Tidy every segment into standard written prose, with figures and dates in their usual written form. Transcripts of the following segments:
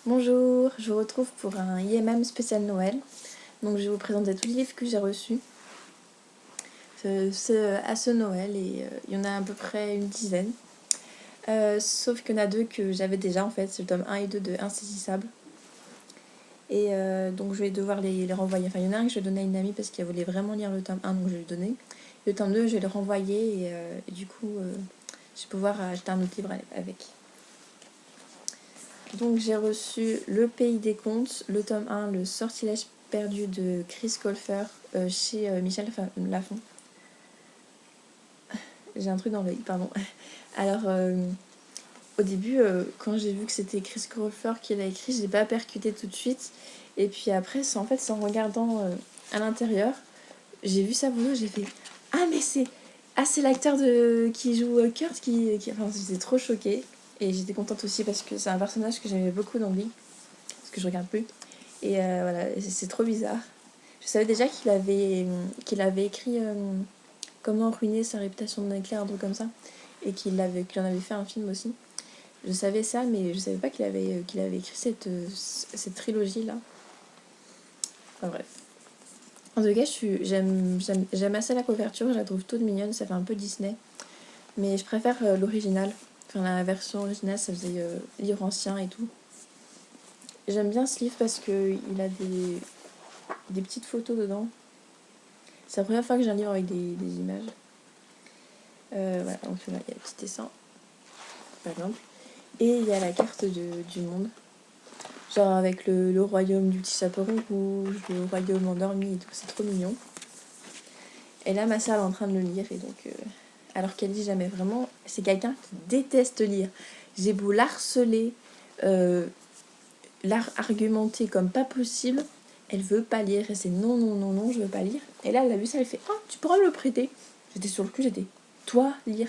Bonjour, je vous retrouve pour un IMM spécial Noël. Donc je vais vous présenter tous les livres que j'ai reçus à ce Noël et il y en a à peu près une dizaine. Sauf qu'il y en a deux que j'avais déjà en fait, c'est le tome 1 et 2 de Insaisissable. Et donc je vais devoir les renvoyer. Enfin il y en a un que je vais donner à une amie parce qu'elle voulait vraiment lire le tome 1 donc je vais lui donner. Le tome 2 je vais le renvoyer et du coup je vais pouvoir acheter un autre livre avec. Donc j'ai reçu Le Pays des Contes, le tome 1, Le Sortilège perdu de Chris Colfer chez Michel Lafon. J'ai un truc dans l'œil, pardon. Alors au début, quand j'ai vu que c'était Chris Colfer qui l'a écrit, je l'ai pas percuté tout de suite. Et puis après, c'est en regardant à l'intérieur, j'ai vu sa photo, j'ai fait ah mais c'est l'acteur qui joue Kurt Enfin j'étais trop choquée. Et j'étais contente aussi parce que c'est un personnage que j'aimais beaucoup dans Glee, parce que je regarde plus. Et voilà, c'est trop bizarre. Je savais déjà qu'il avait écrit Comment ruiner sa réputation de éclair, un truc comme ça. Et qu'il en avait fait un film aussi. Je savais ça, mais je savais pas qu'il avait écrit cette trilogie-là. Enfin bref. En tout cas, j'aime assez la couverture, je la trouve toute mignonne, ça fait un peu Disney. Mais je préfère l'original. Enfin, la version originale, ça faisait livre ancien et tout. J'aime bien ce livre parce qu'il a des petites photos dedans. C'est la première fois que j'ai un livre avec des images. Voilà, donc là, il y a le petit dessin, par exemple. Et il y a la carte du monde. Genre avec le royaume du petit chaperon rouge, le royaume endormi et tout, c'est trop mignon. Et là, ma sœur est en train de le lire, et donc... alors qu'elle dit jamais vraiment, c'est quelqu'un qui déteste lire. J'ai beau l'harceler, argumenter comme pas possible, elle veut pas lire, et c'est non, non, non, non, je veux pas lire. Et là, elle a vu ça, elle fait « Oh, tu pourras me le prêter ?» J'étais sur le cul, j'étais « Toi, lire ?»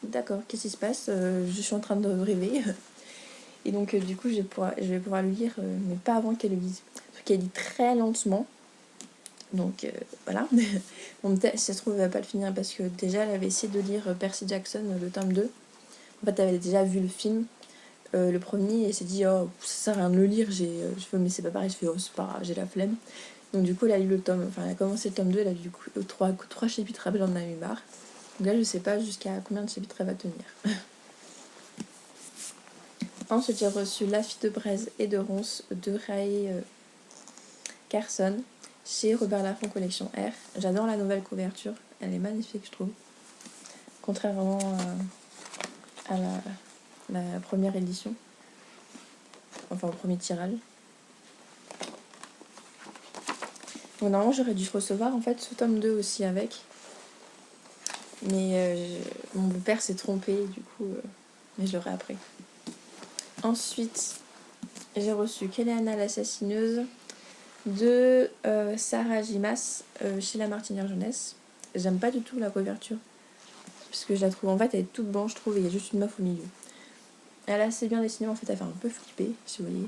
D'accord, qu'est-ce qui se passe? Je suis en train de rêver. Et donc, du coup, je vais pouvoir le lire, mais pas avant qu'elle le lise. Parce qu'elle lit très lentement. Donc, voilà. Bon, si ça se trouve, elle va pas le finir parce que déjà, elle avait essayé de lire Percy Jackson, le tome 2. En fait, elle avait déjà vu le film, le premier, et elle s'est dit « Oh, ça sert à rien de le lire. » Je fais « Mais c'est pas pareil. » Je fais « Oh, c'est pas grave, j'ai la flemme. » Donc, du coup, elle a lu le tome... Enfin, elle a commencé le tome 2, elle a lu du coup 3 chapitres, elle en a eu marre. Donc là, je sais pas jusqu'à combien de chapitres elle va tenir. Ensuite, j'ai reçu La fille de Braise et de Ronce de Ray Carson chez Robert Laffont Collection R. J'adore la nouvelle couverture, elle est magnifique, je trouve. Contrairement à la première édition, enfin au premier tirage. Donc, normalement, j'aurais dû recevoir en fait ce tome 2 aussi avec. Mais mon beau-père s'est trompé, du coup, mais je l'aurai après. Ensuite, j'ai reçu Kéléana l'assassineuse de Sarah Gimas chez La Martinière Jeunesse. J'aime pas du tout la couverture parce que je la trouve en fait elle est toute blanche, je trouve, et il y a juste une meuf au milieu. Elle est assez bien dessinée, en fait elle fait un peu flipper, si vous voyez.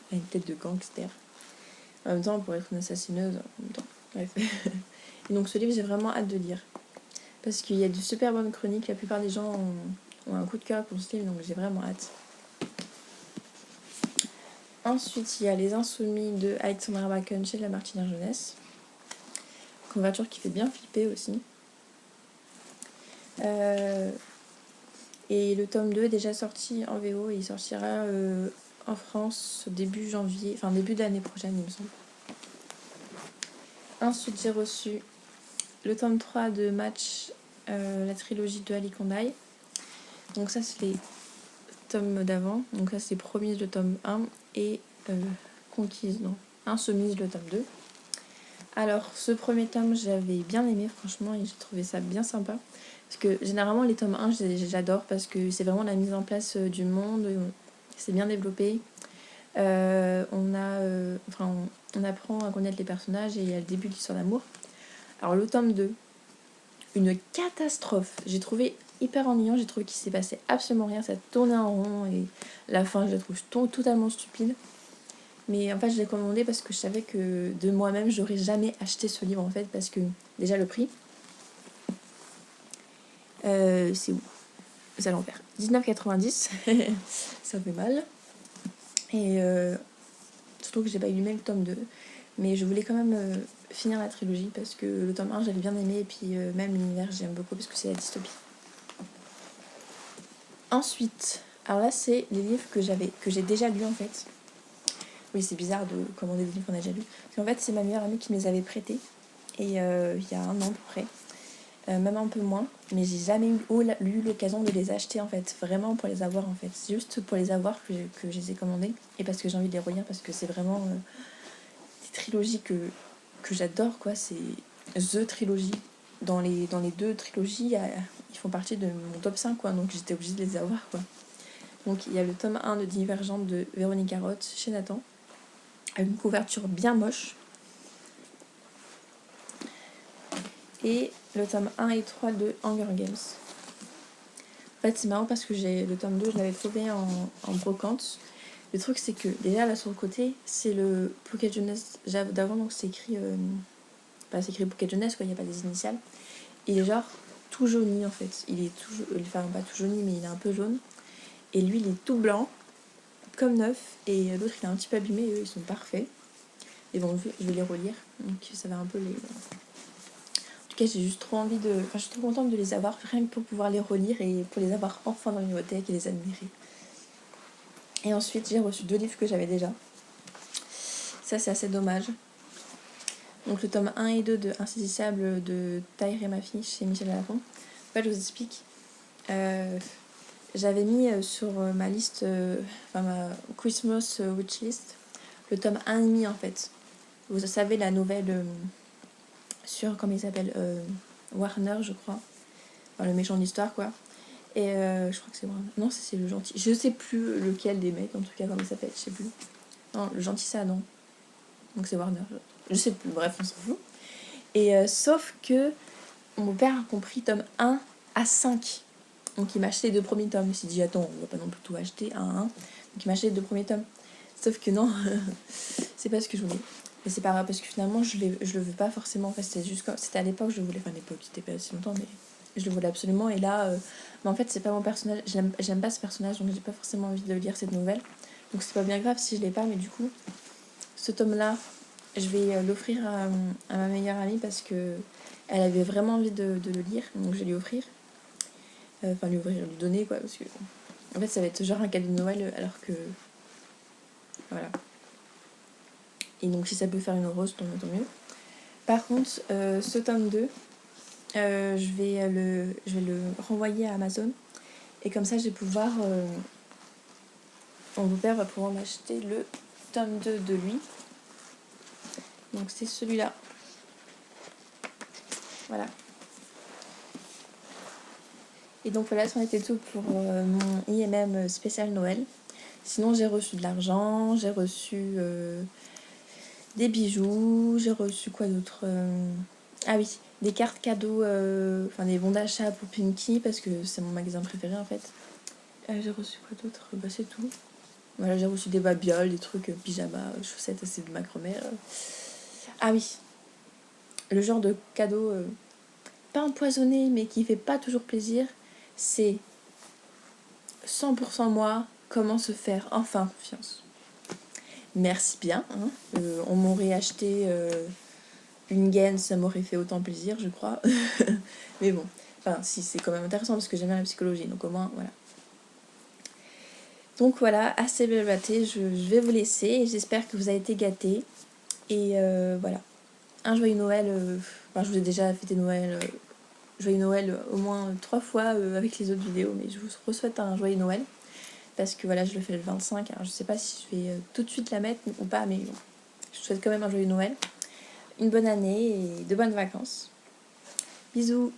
Elle a une tête de gangster. En même temps, on pourrait être une assassineuse en même temps. Bref. Et donc ce livre, j'ai vraiment hâte de lire parce qu'il y a de super bonnes chroniques. La plupart des gens ont un coup de cœur pour ce livre, donc j'ai vraiment hâte. Ensuite, il y a Les Insoumis de Alexandra Bracken chez La Martinière Jeunesse. Couverture qui fait bien flipper aussi. Et le tome 2 est déjà sorti en VO et il sortira en France début janvier, enfin début de l'année prochaine, il me semble. Ensuite, j'ai reçu le tome 3 de Match, la trilogie de Ali Kondai. Donc ça, c'est les tomes d'avant. Donc ça, c'est Promise, le tome 1, et Conquise, non, Insoumise, le tome 2. Alors, ce premier tome, j'avais bien aimé, franchement, et j'ai trouvé ça bien sympa. Parce que généralement, les tomes 1, j'adore parce que c'est vraiment la mise en place du monde, c'est bien développé. On apprend à connaître les personnages et il y a le début de l'histoire d'amour. Alors, le tome 2, une catastrophe. J'ai trouvé hyper ennuyant, j'ai trouvé qu'il s'est passé absolument rien, ça tournait en rond et la fin, je la trouve totalement stupide. Mais en fait, je l'ai commandé parce que je savais que de moi-même, j'aurais jamais acheté ce livre en fait, parce que déjà le prix, c'est où? C'est à l'envers. 19,90, ça fait mal. Et surtout que j'ai pas lu le tome 2. Mais je voulais quand même finir la trilogie parce que le tome 1 j'avais bien aimé et puis même l'univers j'aime beaucoup parce que c'est la dystopie. Ensuite, alors là c'est les livres que j'ai déjà lus en fait. Oui, c'est bizarre de commander des livres qu'on a déjà lus. Parce qu'en fait c'est ma meilleure amie qui me les avait prêtés. Et il y a 1 an à peu près. Même un peu moins. Mais j'ai jamais eu l'occasion de les acheter en fait. Vraiment pour les avoir en fait. C'est juste pour les avoir que je les ai commandés. Et parce que j'ai envie de les relire parce que c'est vraiment des trilogies que j'adore quoi. C'est The trilogie. Dans les 2 trilogies, ils font partie de mon top 5 quoi. Donc j'étais obligée de les avoir quoi. Donc il y a le tome 1 de Divergente de Véronique Roth chez Nathan. Avec une couverture bien moche. Et le tome 1 et 3 de Hunger Games. En fait, c'est marrant parce que le tome 2, je l'avais trouvé en brocante. Le truc, c'est que déjà là sur le côté, c'est le Pocket Jeunesse d'avant, donc c'est écrit. C'est écrit Pocket Jeunesse, quoi, il n'y a pas des initiales. Il est genre tout jauni en fait. Il est tout. Enfin, pas tout jauni, mais il est un peu jaune. Et lui, il est tout blanc, comme neuf. Et l'autre, il est un petit peu abîmé, et eux, ils sont parfaits. Et bon, je vais les relire. Donc ça va un peu les. J'ai juste trop envie de... Enfin, je suis trop contente de les avoir, rien que pour pouvoir les relire et pour les avoir enfin dans la bibliothèque et les admirer. Et ensuite, j'ai reçu 2 livres que j'avais déjà. Ça, c'est assez dommage. Donc, le tome 1 et 2 de Insaisissable de Tahir et ma fille chez Michel Lafon. En fait, je vous explique. J'avais mis sur ma liste, ma Christmas wishlist, le tome 1,5 en fait. Vous savez, la nouvelle sur, comment il s'appelle, Warner, je crois. Enfin, le méchant de l'histoire, quoi. Et je crois que c'est Warner. Non, c'est le gentil. Je sais plus lequel des mecs, en tout cas, comment il s'appelle, je sais plus. Non, le gentil, ça, non. Donc c'est Warner. Je sais plus, bref, on s'en fout. Et sauf que mon père a compris tome 1 à 5. Donc il m'a acheté les 2 premiers tomes. Il s'est dit, attends, on va pas non plus tout acheter, 1 à 1. Donc il m'a acheté les 2 premiers tomes. Sauf que non, c'est pas ce que je voulais. Mais c'est pas grave, parce que finalement, je le veux pas forcément. En fait, c'était à l'époque, je voulais. Enfin, à l'époque, c'était pas si longtemps, mais je le voulais absolument. Et là, mais en fait, c'est pas mon personnage. J'aime pas ce personnage, donc j'ai pas forcément envie de lire cette nouvelle. Donc c'est pas bien grave si je l'ai pas, mais du coup, ce tome-là, je vais l'offrir à ma meilleure amie parce que elle avait vraiment envie de le lire, donc je vais lui offrir. Enfin, lui donner, quoi, parce que en fait, ça va être genre un cadeau de Noël, alors que. Voilà. Et donc, si ça peut faire une rose, tant mieux. Par contre, ce tome 2, je vais le renvoyer à Amazon. Et comme ça, je vais pouvoir... mon beau-père va pouvoir m'acheter le tome 2 de lui. Donc, c'est celui-là. Voilà. Et donc, voilà, ça en était tout pour mon IMM spécial Noël. Sinon, j'ai reçu de l'argent, j'ai reçu des bijoux, j'ai reçu quoi d'autre Ah oui, des cartes cadeaux, des bons d'achat pour Pinky parce que c'est mon magasin préféré en fait. J'ai reçu quoi d'autre c'est tout. Voilà, j'ai reçu des babioles, des trucs pyjama, chaussettes, c'est de ma grand-mère. Ah oui, le genre de cadeau pas empoisonné mais qui fait pas toujours plaisir, c'est 100% moi, comment se faire enfin confiance. Merci bien, hein. On m'aurait acheté une gaine, ça m'aurait fait autant plaisir, je crois. Mais bon, si, c'est quand même intéressant parce que j'aime bien la psychologie, donc au moins, voilà. Donc voilà, assez belbaté, je vais vous laisser et j'espère que vous avez été gâtés. Et voilà, un joyeux Noël, je vous ai déjà fêté Noël, joyeux Noël au moins 3 fois avec les autres vidéos, mais je vous souhaite un joyeux Noël. Parce que voilà, je le fais le 25, alors je sais pas si je vais tout de suite la mettre ou pas, mais bon, je vous souhaite quand même un joyeux Noël, une bonne année et de bonnes vacances. Bisous.